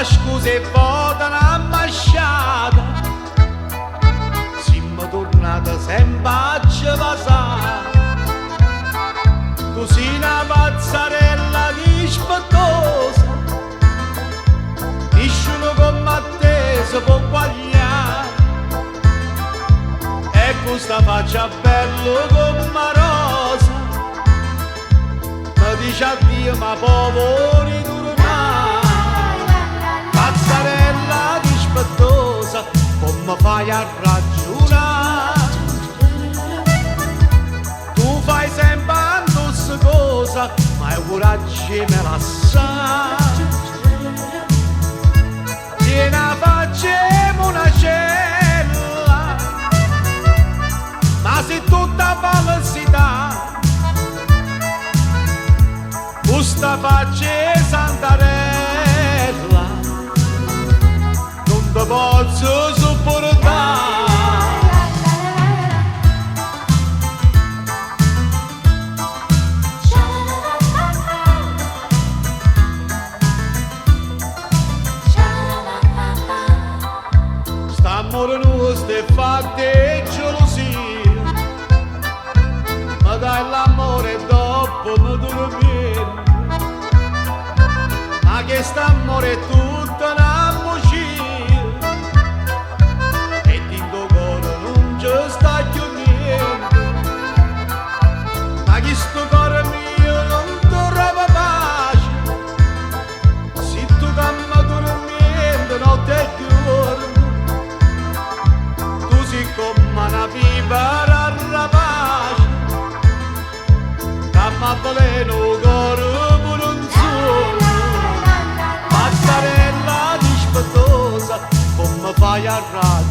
scusa e vota un'ambasciata, siamo tornati sempre a Cevasà. Tu sei una pazzarella dispettosa, nessuno come te si può guagliare, e questa faccia bella come rosa, mi dice addio ma poi ritornare. Pazzarella dispettosa, come fai a ragionare? Tu fai sempre andossa cosa, ma il coraggio me la sa. Tiena facciamo una cella, ma se tutta falsità, questa faccia è Santarella, non ti posso sopportare. St'amore nostro è fatto di gelosia, ma dai l'amore dopo mi dormire. Ma che st'amore è tutta una bugia, e in tuo cuore non ci sta più niente. Ma che sto cuore mio non trova pace, se tu cammi dormendo notte e giorno, tu sei come una vipera rapace, che mi veleno il cuore per un sogno. Pazzarella dispettosa, come fai a ragionare?